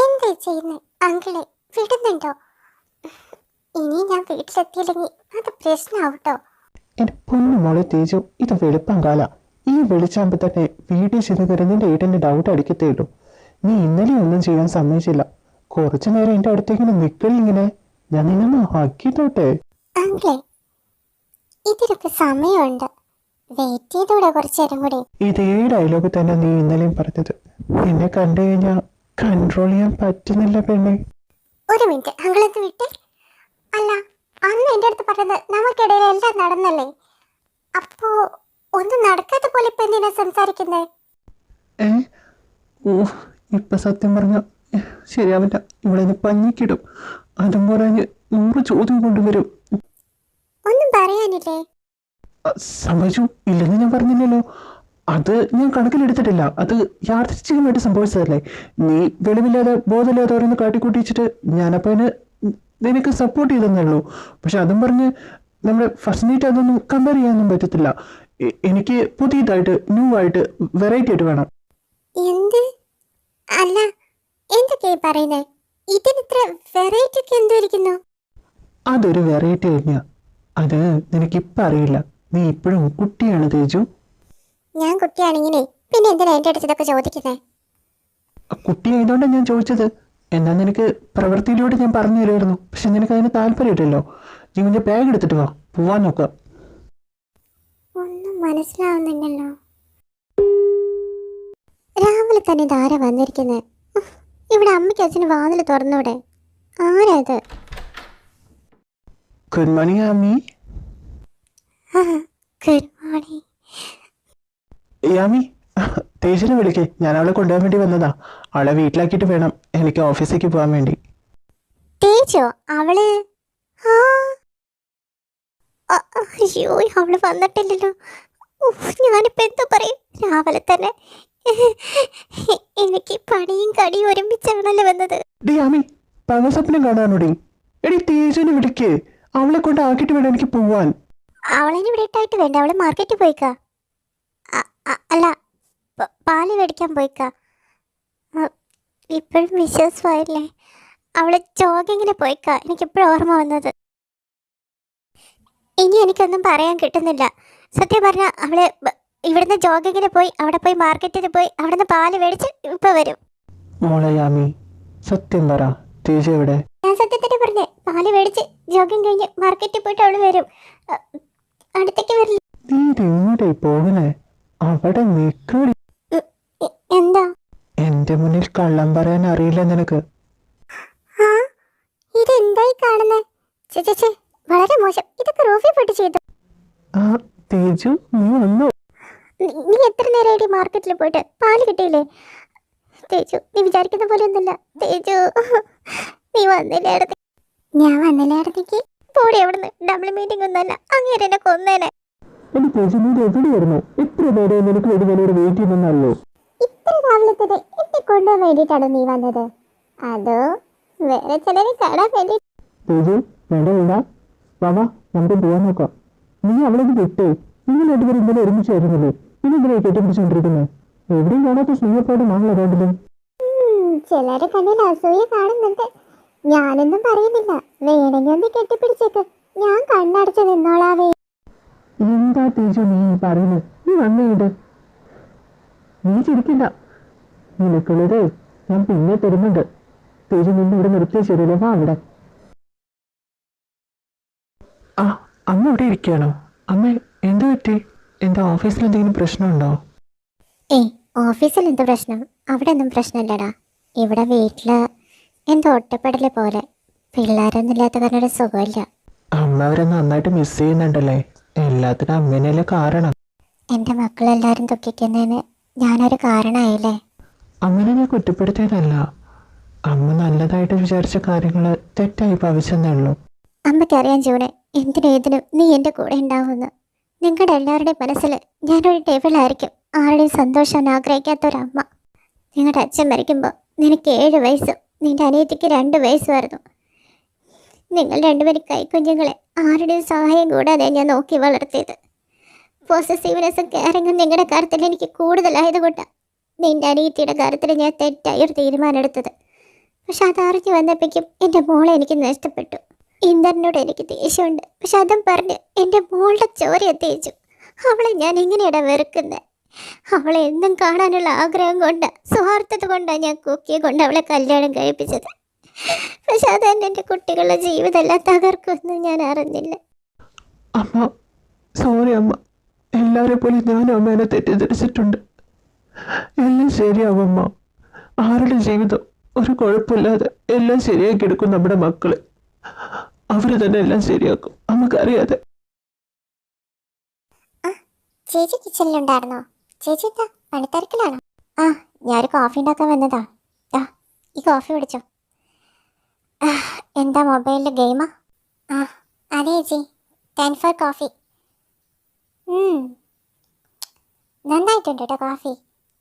എന്താ ചെയ്യുന്നത് അങ്കിളെ? വിടുന്നുണ്ടോ? ഇനി ഞാൻ വീട്ടിലെത്തിയില്ലെങ്കിൽ അത് പ്രശ്നമാവട്ടോ. എന്റെ പൊന്നു മോളെ തേജു, ഇത് വെളുപ്പം കാല. ഈ വെളിച്ചാകുമ്പോ തന്നെ വീട്ടിൽ ചെന്ന് കയറി നിന്റെ ഏട്ടന്റെ ഡൗട്ട് അടിക്കത്തേ ഉള്ളൂ. നീ ഇന്നലെ ഒന്നും ചെയ്യാൻ സമ്മതിച്ചില്ല. കുറച്ചു നേരം എന്റെ അടുത്തേക്ക് നിൽക്കണിങ്ങനെ. ഞാൻ നിന്നെ ആക്കിട്ടോട്ടെ. അങ്കിളെ, ഇതിനൊക്കെ സമയമുണ്ട്. വെയിറ്റ് ചെയ്തൂടെ കുറച്ചു നേരം കൂടി? ഇതേ ഡയലോഗ് തന്നെ നീ ഇന്നലെയും പറഞ്ഞത്. എന്നെ കണ്ടു കഴിഞ്ഞാൽ കൺട്രോൾ ചെയ്യാൻ പറ്റുന്നില്ല പെണ്ണെ. ഒരു മിനിറ്റ്, അങ്കിളെന്ന് വിട്ടേ. അല്ല, അന്ന് എൻ്റെ അടുത്ത് പറഞ്ഞത് നമുക്കിടയിൽ എല്ലാം നടന്നല്ലേ? അപ്പോ ഒന്നും നടക്കാത്ത പോലെ ഇപ്പൊ എന്തിനാ സംസാരിക്കുന്നേ? ഇപ്പൊ സത്യം പറഞ്ഞ ശരിയാവില്ല. ഇവിടെ പഞ്ഞിക്കിടും. അതും പറഞ്ഞ് 100 ചോദ്യം കൊണ്ടുവരും. ഒന്നും പറയാനില്ലേ? സംഭവിച്ചു ഇല്ലെന്ന് ഞാൻ പറഞ്ഞില്ലല്ലോ. അത് ഞാൻ കണക്കിലെടുത്തിട്ടില്ല. അത് യാദൃച്ഛികമായിട്ട് സംഭവിച്ചതല്ലേ. നീ വെളിവില്ലാതെ ബോധമില്ലാതെ ഓരോന്ന് കാട്ടിക്കൂട്ടിച്ചിട്ട് ഞാനപ്പോ നിനക്ക് സപ്പോർട്ട് ചെയ്തെന്നുള്ളൂ. പക്ഷെ അതും പറഞ്ഞ് നമ്മുടെ ഫസ്റ്റ് നൈറ്റ് അതൊന്നും കമ്പയർ ചെയ്യാനൊന്നും പറ്റത്തില്ല. എനിക്ക് പുതിയതായിട്ട് ന്യൂ ആയിട്ട് വെറൈറ്റി ആയിട്ട് വേണം. എന്ത്? അല്ല, എന്തൊക്കെയാ പറയുന്നേ? ഇതിനിത്ര വെറൈറ്റി ഒക്കെ എന്തിരിക്കുന്നു? അതൊരു വെറൈറ്റി തന്നെയാ. അത് നിനക്കിപ്പം അറിയില്ല. നീ ഇപ്പോഴും കുട്ടിയാണ് തേജു. ഞാൻ കുട്ടിയാണെങ്കിലേ പിന്നെ എന്തിനാ എൻ്റെ അടുത്ത് ഇതൊക്കെ ചോദിക്കുന്നേ? കുട്ടി ആയതുകൊണ്ടാണ് ഞാൻ ചോദിച്ചത്. എന്നാൽ നിനക്ക് പ്രവൃത്തിയിലൂടെ ഞാൻ പറഞ്ഞു തരുമായിരുന്നു. പക്ഷെ നിനക്ക് അതിന് താല്പര്യമില്ലല്ലോ. നീ കുഞ്ഞെ ബാഗ് എടുത്തിട്ട് വാ, പോവാൻ നോക്കാം. ഒന്നും മനസ്സിലാവുന്നില്ലല്ലോ. രാവിലെ തന്നെ ധാര വന്നിരിക്കുന്നത്. ഇവിടെ അമ്മയ്ക്ക് അച്ഛന് വാതിൽ തുറന്നൂടെ? ആരാ ഇത്? Good morning Ami. Good morning. Yami, തേജിനെ വിളിക്കേ. ഞാൻ അവളെ കൊണ്ടുപോകാൻ വേണ്ടി വന്നതാ. അവളെ വീട്ടിലാക്കിയിട്ട് വേണം എനിക്ക് ഓഫീസിലേക്ക് പോകാൻ വേണ്ടി. തേജോ? അവള്? അയ്യോ, അവള് വന്നിട്ടില്ലല്ലോ. ഞാനിപ്പോ എന്താ പറയും? രാവിലെ തന്നെ എനിക്ക് പണിയും കടിയും ഒരുമിച്ചാണല്ലോ വന്നത്. യാമി, പല സ്വപ്നം കാണാനോടി. എടി തേജിനെ വിളിക്കേ. അവളെ കൊണ്ട് ആക്കിയിട്ട് വേണം എനിക്ക് പോവാൻ. അവളെന്നെ ഇവിടെ ഇട്ടായിട്ട് വേണ്ട. അവള് മാർക്കറ്റിൽ പോയിക്കാ. അല്ല, പാല് മേടിക്കാൻ പോയിക്കാ. ഇപ്പോഴും വിശ്വാസമായില്ലേ? അവള് ജോഗിങ്ങിന് പോയിക്കാ. എനിക്കിപ്പോഴും ഓർമ്മ വന്നത്. ഇനി എനിക്കൊന്നും പറയാൻ കിട്ടുന്നില്ല. സത്യം പറഞ്ഞാൽ അവള് ഇവിടുന്ന് ജോഗിങ്ങിന് പോയി, അവിടെ പോയി മാർക്കറ്റിൽ പോയി, അവിടുന്ന് പാല് മേടിച്ച് ഇപ്പൊ വരും. മോളെ യാമി, സത്യം പറ, തേജ എവിടെ? ഞാൻ സത്യത്തിന്റെ പറഞ്ഞേ. പാല് മേടിച്ച് ജോഗിങ് കഴിഞ്ഞ് മാർക്കറ്റിൽ പോയിട്ട് അവള് വരും. അടുത്തേക്ക് വരില്ല. നീ എങ്ങോട്ടേ പോകണേ? അവിടെ നിൽക്കടി. എന്താ? എന്റെ മുന്നിൽ കള്ളം പറയാൻ അറിയില്ല നിനക്ക്. ഇതെന്തായി കാണുന്നേ? ചേച്ചേ, വളരെ മോശം. ഇതൊക്കെ റൂഫി പോയിട്ട് ചെയ്തു. തേജു, നീ വന്നോ? നീ എത്ര നേരമായിട്ട് മാർക്കറ്റിൽ പോയിട്ട് പാല് കിട്ടിയില്ലേ? തേജു, നീ വിചാരിക്കുന്ന പോലെ ഒന്നുമില്ല. തേജു, നീ വന്നില്ലേ അടുത്തേക്ക്? ഞാൻ വന്നില്ലേ അടുത്തേക്ക്? പോടി അവിടുന്ന്. ഡബിൾ മീറ്റിംഗ് ഒന്നല്ല, അങ്ങേരെ എന്നെ കൊന്നേനെ. എത്ര നേരം നിനക്ക് വേണ്ടി ഞാനിവിടെ വെയിറ്റ് ചെയ്യുന്നല്ലോ. ഇത്ര രാവിലെ തന്നെ എന്നെ കൊണ്ടുപോകാൻ വേണ്ടിയിട്ടാണോ നീ വന്നത്? അതോ വേറെ ചിലരെ കാണാൻ വേണ്ടി? തേജു, വേണ്ട വേണ്ട, വാ, നമുക്ക് പോവാൻ നോക്കാം. നീ അവളേക്ക് വിട്ടേ. നിങ്ങൾ രണ്ടുപേരും ഇന്നലെ ഒരുമിച്ചായിരുന്നല്ലേ? ഇനി ഇതിനെ കെട്ടിപ്പിടിച്ചോണ്ടിരിക്കുന്നത്? എവിടെയും കാണാത്ത സ്നേഹപ്പാടുമാണല്ലോ രണ്ടിലും. ചിലരെ കണ്ണിൽ അസൂയ കാണുന്നുണ്ട്. ഞാനൊന്നും പറയുന്നില്ല. വേണമെങ്കിൽ ഒന്ന് കെട്ടിപ്പിടിച്ചേക്ക്. ഞാൻ കണ്ണടച്ച് നിന്നോളാവേ. എന്താ തേജു നീ പറയുന്നത്? നീ വന്നേട്. നീ ചിരിക്കണ്ട. നിനക്കുള്ളത് ഞാൻ പിന്നെ തരുന്നുണ്ട്. തേജു നിന്നെ ഇവിടെ നിർത്തിയ ശരിയല്ലേ? വാ അവിടെ. അമ്മ ഇവിടെ ഇരിക്കുകയാണോ? അമ്മ എന്ത് പറ്റി? എന്താ ഓഫീസിൽ എന്തെങ്കിലും പ്രശ്നമുണ്ടോ? ഓഫീസിൽ എന്ത് പ്രശ്നം? അവിടെ ഒന്നും പ്രശ്നമില്ലടാ. ഇവിടെ വീട്ടില് എന്തോ ഒറ്റപ്പെടല് പോലെ. പിള്ളേരൊന്നും ഇല്ലാത്ത കാരണം ഒരു സുഖമില്ല. അമ്മ അവരെ നന്നായിട്ട് മിസ് ചെയ്യുന്നുണ്ടല്ലേ? എല്ലാത്തിനും അമ്മേനല്ലേ കാരണം. എൻ്റെ മക്കളെല്ലാവരും ദുഃഖിക്കുന്നതിന് ഞാനൊരു കാരണമായില്ലേ? അങ്ങനെ ഞാൻ കുറ്റപ്പെടുത്തിയതല്ല. അമ്മ നല്ലതായിട്ട് വിചാരിച്ച കാര്യങ്ങൾ തെറ്റായി ഭാവിച്ചെന്നേ ഉള്ളൂ. അമ്മയ്ക്കറിയാം ജൂണെ, എന്തിനേതിനും നീ എൻ്റെ കൂടെ ഉണ്ടാവുമെന്ന്. നിങ്ങളുടെ എല്ലാവരുടെയും മനസ്സിൽ ഞാനൊരു ടേബിളായിരിക്കും. ആരുടെയും സന്തോഷം ആഗ്രഹിക്കാത്തൊരമ്മ. നിങ്ങളുടെ അച്ഛൻ മരിക്കുമ്പോൾ നിനക്ക് 7 വയസ്സും നിന്റെ അനിയത്തിക്ക് 2 വയസ്സുമായിരുന്നു. നിങ്ങൾ രണ്ടുപേരും കൈക്കുഞ്ഞുങ്ങളെ ആരുടെയും സഹായം കൂടാതെ ഞാൻ നോക്കി വളർത്തിയത്. പോസസീവ്നെസ്സും കെയറിങ്ങും നിങ്ങളുടെ കാര്യത്തിൽ എനിക്ക് കൂടുതലായതുകൊണ്ടാണ് നിന്റെ അനിയത്തിയുടെ കാര്യത്തിൽ ഞാൻ തെറ്റായി ഒരു തീരുമാനം എടുത്തത്. പക്ഷെ അതറിഞ്ഞു വന്നപ്പോഴേക്കും എൻ്റെ മോളെ എനിക്ക് നഷ്ടപ്പെട്ടു. ഇന്ദ്രനോട് എനിക്ക് ദേഷ്യമുണ്ട്, പക്ഷെ അതും പറഞ്ഞ് എൻ്റെ മോളുടെ ചോരയെ തേച്ചു. അവളെ ഞാൻ എങ്ങനെയാണ് വെറുക്കുന്നത്? അവളെ എന്നും കാണാനുള്ള ആഗ്രഹം കൊണ്ട്, സ്വാർത്ഥത കൊണ്ടാണ് ഞാൻ കുക്കിയെ കൊണ്ട് അവളെ കല്യാണം കഴിപ്പിച്ചത്. പക്ഷെ അതെന്നെ എൻ്റെ കുട്ടികളുടെ ജീവിതമെല്ലാം തകർക്കുമെന്ന് ഞാൻ അറിഞ്ഞില്ല. അമ്മ സോറി അമ്മ. എല്ലാവരെ പോലെ ഞാൻ അമ്മേനെ തെറ്റിദ്ധരിച്ചിട്ടുണ്ട്. എല്ലാം ശരിയാവും അമ്മ. ആരുടെ ജീവിതം ഒരു കുഴപ്പമില്ലാതെ എല്ലാം ശരിയാക്കി എടുക്കും നമ്മുടെ മക്കള്. അവര് തന്നെ എല്ലാം ശരിയാക്കും, നമുക്കറിയാതെ. ചേച്ചി കിച്ചണിലുണ്ടായിരുന്നോ? ചേച്ചി എന്താ പണിത്തിരക്കിലാണോ? ഞാനൊരു കോഫി ഉണ്ടാക്കാൻ വന്നതാ. ഈ കോഫി കുടിച്ചോ. എന്താ മൊബൈലിൽ ഗെയിമാ? അതെ ചേച്ചി, 10 for കോഫി. നന്നായിട്ടുണ്ട് കേട്ടോ കോഫി.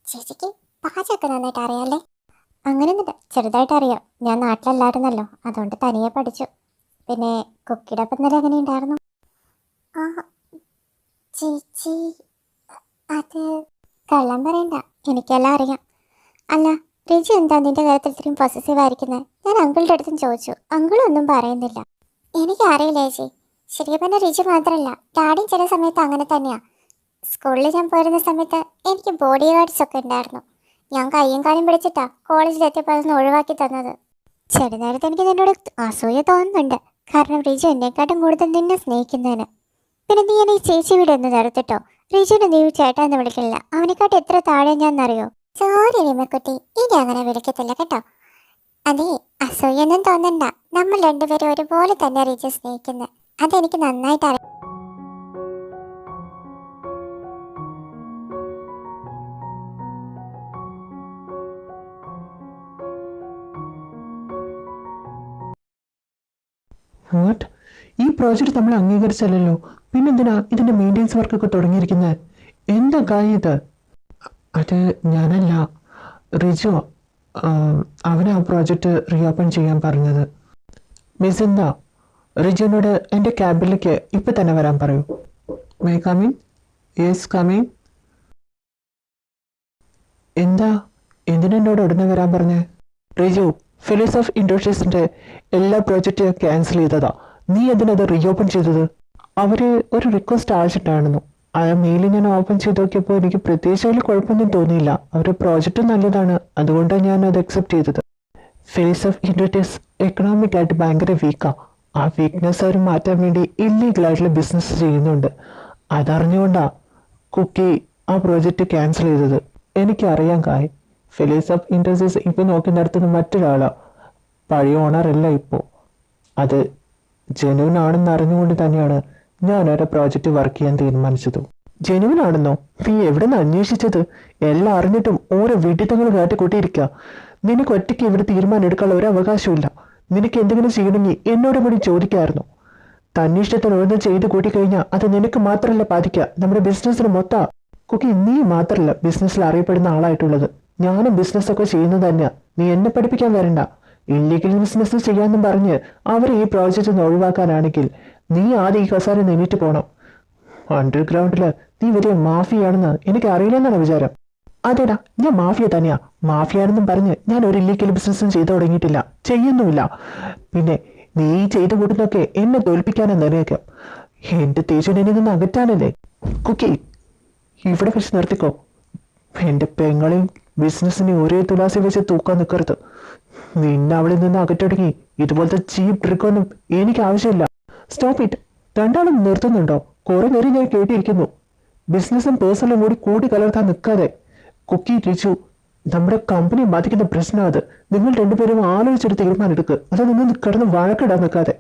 ചേച്ചിക്ക് പാചകമൊക്കെ നന്നായിട്ട് അറിയാമല്ലേ? അങ്ങനെയൊന്നുമില്ല, ചെറുതായിട്ട് അറിയാം. ഞാൻ നാട്ടിലല്ലായിരുന്നല്ലോ, അതുകൊണ്ട് തനിയെ പഠിച്ചു. പിന്നെ കുക്കിയുടെ ഒപ്പം ഇന്നലെ എങ്ങനെ ഉണ്ടായിരുന്നു? ചേച്ചി അത് കള്ളം പറയണ്ട, എനിക്കെല്ലാം അറിയാം. അല്ല റിജി എന്താ നിന്റെ കാര്യത്തിൽ ഇത്രയും പോസസീവ് ആയിരിക്കുന്നത്? ഞാൻ അങ്കിളുടെ അടുത്തും ചോദിച്ചു, അങ്കിളൊന്നും പറയുന്നില്ല. എനിക്കറിയില്ല ചേച്ചി. ശരിക്കും പറഞ്ഞാൽ റിജി മാത്രമല്ല, ഡാഡിയും ചില സമയത്ത് അങ്ങനെ തന്നെയാണ്. സ്കൂളിൽ ഞാൻ പോരുന്ന സമയത്ത് എനിക്ക് ബോഡി ഗാർഡ്സ് ഒക്കെ ഉണ്ടായിരുന്നു. ഞാൻ കയ്യും കാലും പിടിച്ചിട്ടാ കോളേജിലെത്തിയപ്പോൾ അതൊന്ന് ഒഴിവാക്കി തന്നത്. ചില നേരത്തെ എനിക്ക് നിന്നോട് അസൂയ തോന്നുന്നുണ്ട്, കാരണം റിജു എന്നെക്കാട്ടും കൂടുതൽ നിന്നെ സ്നേഹിക്കുന്നതിന്. പിന്നെ നീ എന്നെ ഈ ചേച്ചി വീട് ഒന്ന് നിർത്തിട്ടോ. റിജുവിനെ നീ ചേട്ടാ എന്ന് വിളിക്കില്ല, അവനെക്കാട്ട് എത്ര താഴെ ഞാന്നറിയോ? സോറി രമക്കുട്ടി, ഇനി അങ്ങനെ വിളിക്കത്തില്ല കേട്ടോ. അതെ, അസൂയൊന്നും തോന്നണ്ട. നമ്മൾ രണ്ടുപേരും ഒരുപോലെ തന്നെ റിജു സ്നേഹിക്കുന്നത്, അതെനിക്ക് നന്നായിട്ട് അറിയാം. വാട്ട്? ഈ പ്രോജക്റ്റ് നമ്മൾ അംഗീകരിച്ചല്ലോ, പിന്നെന്തിനാ ഇതിന്റെ മെയിൻ്റെനൻസ് വർക്കൊക്കെ തുടങ്ങിയിരിക്കുന്നത്? എന്താ കാര്യം ഇത്? അത് ഞാനല്ല, റിജു. അവന് ആ പ്രോജക്റ്റ് റീഓപ്പൺ ചെയ്യാൻ പറഞ്ഞത്. മിസ് എന്താ റിജുവിനോട് എൻ്റെ ക്യാബിലേക്ക് ഇപ്പം തന്നെ വരാൻ പറയൂ. May come in? Yes come in. എന്താ എന്തിനോട് ഉടനെ വരാൻ പറഞ്ഞേ? റിജു, ഫെലോസ് ഓഫ് ഇൻഡസ്ട്രീസിൻ്റെ എല്ലാ പ്രോജക്റ്റും ക്യാൻസൽ ചെയ്തതാ. നീ എന്തിനത് റീഓപ്പൺ ചെയ്തത്? അവർ ഒരു റിക്വസ്റ്റ് അയച്ചിട്ടായിരുന്നു. ആ മെയിൽ ഞാൻ ഓപ്പൺ ചെയ്ത് നോക്കിയപ്പോൾ എനിക്ക് പ്രത്യേകിച്ച് അതിൽ കുഴപ്പമൊന്നും തോന്നിയില്ല. അവരുടെ പ്രോജക്റ്റ് നല്ലതാണ്, അതുകൊണ്ടാണ് ഞാൻ അത് അക്സെപ്റ്റ് ചെയ്തത്. ഫെലോസ് ഓഫ് ഇൻഡസ്ട്രീസ് എക്കണോമിക്കായിട്ട് ഭയങ്കര വീക്കാണ്. ആ വീക്ക്നെസ് അവർ മാറ്റാൻ വേണ്ടി ഇല്ലീഗലായിട്ടുള്ള ബിസിനസ് ചെയ്യുന്നുണ്ട്. അതറിഞ്ഞുകൊണ്ടാണ് കുക്കി ആ പ്രോജക്റ്റ് ക്യാൻസൽ ചെയ്തത്. എനിക്കറിയാൻ കായ്. ഫെലോസ് ഓഫ് ഇൻഡസ്ട്രീസ് ഇപ്പോൾ നോക്കി നടത്തുന്ന മറ്റൊരാളാണ്. പഴയ ഓണറല്ല ഇപ്പോൾ. അത് ജെനുവിൻ ആണെന്ന് അറിഞ്ഞുകൊണ്ട് തന്നെയാണ് ഞാൻ ഒരു പ്രോജക്റ്റ് വർക്ക് ചെയ്യാൻ തീരുമാനിച്ചത്. ജെനുവിൻ ആണെന്നോ? നീ എവിടെ നിന്ന് അന്വേഷിച്ചത്? എല്ലാം അറിഞ്ഞിട്ടും ഓരോ വിഡിത്തങ്ങൾ കാട്ടിക്കൂട്ടിയിരിക്കുക. നിനക്ക് ഒറ്റയ്ക്ക് ഇവിടെ തീരുമാനം എടുക്കാനുള്ള ഒരു അവകാശമില്ല. നിനക്ക് എന്തെങ്കിലും ചെയ്യണമെങ്കിൽ എന്നോട് കൂടി ചോദിക്കാമായിരുന്നു. തന്നിഷ്ടത്തിന് ഓരോന്നും ചെയ്ത് കൂട്ടിക്കഴിഞ്ഞാൽ അത് നിനക്ക് മാത്രമല്ല ബാധിക്കുക, നമ്മുടെ ബിസിനസ്സിന് മൊത്തം. കുക്കി, നീ മാത്രമല്ല ബിസിനസ്സിൽ അറിയപ്പെടുന്ന ആളായിട്ടുള്ളത്. ഞാനും ബിസിനസ്സൊക്കെ ചെയ്യുന്നത് തന്നെയാണ്. നീ എന്നെ പഠിപ്പിക്കാൻ വരണ്ട. ഇല്ലീഗൽ ബിസിനസ് ചെയ്യാമെന്നും പറഞ്ഞ് അവർ ഈ പ്രോജക്റ്റ് ഒഴിവാക്കാനാണെങ്കിൽ നീ ആദ്യം ഈ കസാര നിന്നിട്ട് പോകണം. അണ്ടർഗ്രൗണ്ടിൽ നീ വലിയ മാഫിയാണെന്ന് എനിക്ക് അറിയില്ലെന്നാണ് വിചാരം. അതേടാ, ഞാൻ മാഫിയ തന്നെയാ. മാഫിയാണെന്നും പറഞ്ഞ് ഞാൻ ഒരു ഇല്ലീഗൽ ബിസിനസ്സും ചെയ്തു തുടങ്ങിയിട്ടില്ല, ചെയ്യുന്നുമില്ല. പിന്നെ നീ ചെയ്തു കൂട്ടുന്നൊക്കെ എന്നെ തോൽപ്പിക്കാനെന്ന് അറിയിക്കാം. എൻ്റെ തേജുവിനെ നിന്ന് അകറ്റാനല്ലേ? കുക്കി, ഇവിടെ വെച്ച് നിർത്തിക്കോ. എൻ്റെ പെങ്ങളെയും ബിസിനസ്സിനെ ഒരേ തുലാസി വെച്ച് തൂക്കാൻ നിൽക്കരുത്. നിന്നെ അവളിൽ നിന്ന് അകറ്റൊടുങ്ങി ഇതുപോലത്തെ ചീപ്പ് ട്രിക്കൊന്നും എനിക്ക് ആവശ്യമില്ല. Stop it. രണ്ടാളും നിർത്തുന്നുണ്ടോ? കുറെ നേരം ഞാൻ കേട്ടിരിക്കുന്നു. ബിസിനസ്സും പേഴ്സണലും കൂടി കൂടി കലർത്താൻ നിൽക്കാതെ. കുക്കി, റിച്ചു, നമ്മുടെ കമ്പനി ബാധിക്കുന്ന പ്രശ്നം അത്. നിങ്ങൾ രണ്ടുപേരും ആലോചിച്ചൊരു തീരുമാനം എടുക്കുക. അത് നിങ്ങൾ കിടന്ന് വഴക്കിടാൻ നിൽക്കാതെ.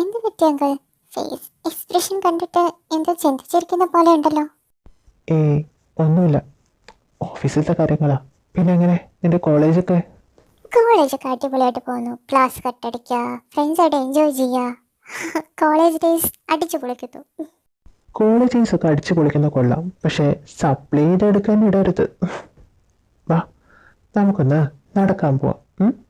എന്ത് പറ്റി അങ്കിൾ? ഫേസ് എക്സ്പ്രഷൻ കണ്ടിട്ട് എന്തോ ചിന്തിച്ചിരിക്കുന്ന പോലെ ഉണ്ടല്ലോ. ഒന്നുമില്ല, ഓഫീസിലത്തെ കാര്യങ്ങളാ. പിന്നെ എങ്ങനെ നിന്റെ കോളേജൊക്കെ? കോളേജൊക്കെ അടിപൊളിയായിട്ട് പോകുന്നു. ക്ലാസ് കട്ടടിക്കുക, ഫ്രണ്ട്സായിട്ട് എൻജോയ് ചെയ്യുക. കോളേജ് ഡേയ്സ് അടിച്ചു പൊളിക്കുന്നു. കോളേജ് ഡേയ്സ് ഒക്കെ അടിച്ചു പൊളിക്കുന്ന കൊള്ളാം, പക്ഷേ സപ്ലൈ ചെയ്തെടുക്കാൻ ഇടരുത്. നമുക്കൊന്ന് നടക്കാൻ പോവാം.